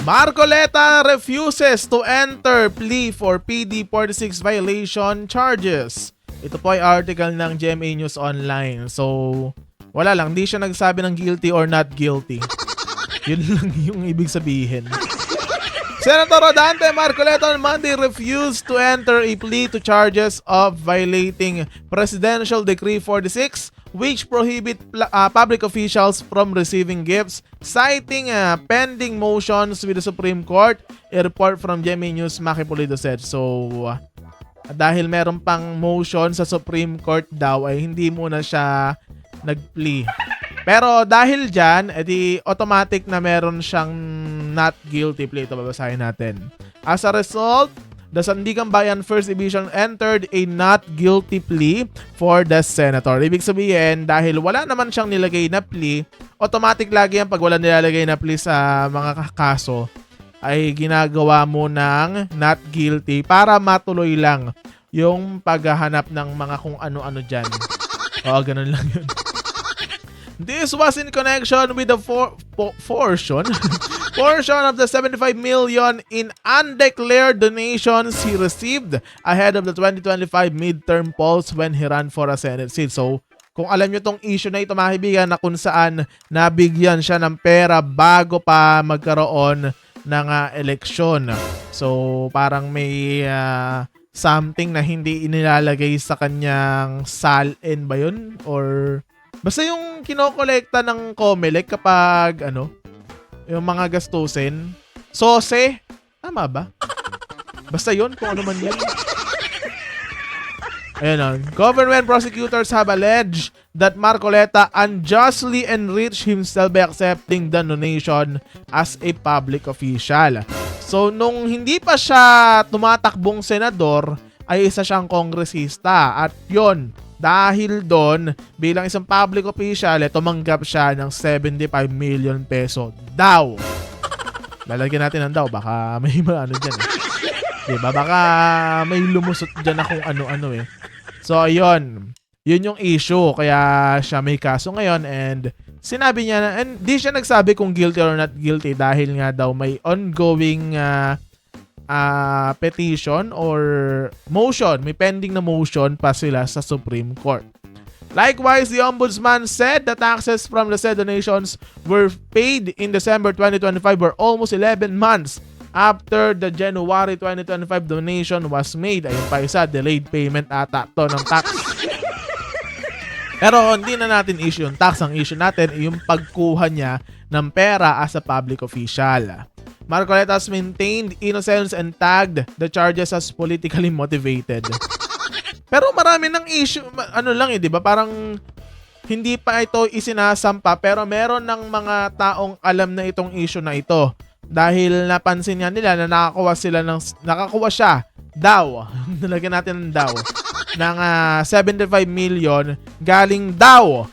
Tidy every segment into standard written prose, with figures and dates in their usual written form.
Marcoleta refuses to enter plea for PD46 violation charges. Ito po ay article ng GMA News Online. So, wala lang. Di siya nagsabi ng guilty or not guilty. Yun lang yung ibig sabihin. Senator Rodante Marcoleta on Monday refused to enter a plea to charges of violating Presidential Decree 46, which prohibit public officials from receiving gifts, citing pending motions with the Supreme Court. A report from GMA News, Maki Pulido said. So, dahil meron pang motion sa Supreme Court daw, ay hindi muna siya nag-plea. Pero dahil dyan, edi automatic na meron siyang not guilty plea. Ito babasahin natin. As a result, the Sandigan Bayan First Division entered a not guilty plea for the senator. Ibig sabihin, dahil wala naman siyang nilagay na plea, automatic lagi yan pag wala nilalagay na plea sa mga kaso, ay ginagawa mo ng not guilty para matuloy lang yung paghahanap ng mga kung ano-ano dyan. Oo, ganun lang yun. This was in connection with the portion of the 75 million in undeclared donations he received ahead of the 2025 midterm polls when he ran for a Senate seat. So, kung alam nyo tong issue na ito, mga kaibigan, na kung saan nabigyan siya ng pera bago pa magkaroon ng eleksyon. So, parang may something na hindi inilalagay sa kanyang salin ba yun? Or basta yung kinokolekta ng COMELEC kapag yung mga gastusin. Sose? Tama ba? Basta yun, kung ano man yun. Ayan. Government prosecutors have alleged that Marcoleta unjustly enriched himself by accepting the donation as a public official. So, nung hindi pa siya tumatakbong senador, ay isa siyang kongresista. At yon, dahil doon, bilang isang public official, tumanggap siya ng 75 million peso daw. Lalagyan natin ng daw, baka may ano dyan eh. Diba? Baka may lumusot dyan na kung ano-ano eh. So, ayun. Yun yung issue. Kaya siya may kaso ngayon and sinabi niya na, and di siya nagsabi kung guilty or not guilty dahil nga daw may ongoing petition or motion. May pending na motion pa sila sa Supreme Court. Likewise, the Ombudsman said that taxes from the said donations were paid in December 2025 were almost 11 months after the January 2025 donation was made. Ayun pa isa, delayed payment ata to ng tax. Pero hindi na natin issue yung tax. Ang issue natin ay yung pagkuha niya ng pera as a public official. Marcoleta has maintained innocence and tagged the charges as politically motivated. Pero marami ng issue, di ba? Parang hindi pa ito isinasampa pero meron ng mga taong alam na itong issue na ito. Dahil napansin nga nila na nakakuha siya daw, nalagyan natin ng daw, ng 75 million galing daw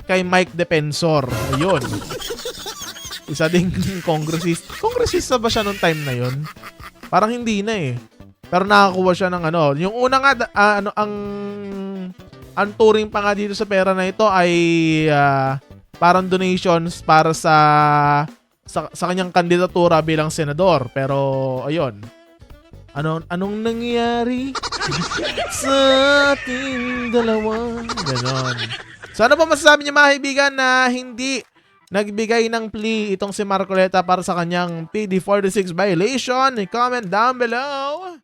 kay Mike Defensor. Ayun. Isa ding congressista. Congressista ba siya nung time na yun? Parang hindi na eh. Pero nakakuha siya ng yung una nga, ang turing pa nga dito sa pera na ito ay parang donations para sa kanyang kandidatura bilang senador. Pero, ayun. Anong nangyari sa ating dalawa? Ganon. So, ano ba masasabi niya mga kaibigan na hindi nagbigay ng plea itong si Marcoleta para sa kanyang PD46 violation? I-comment down below.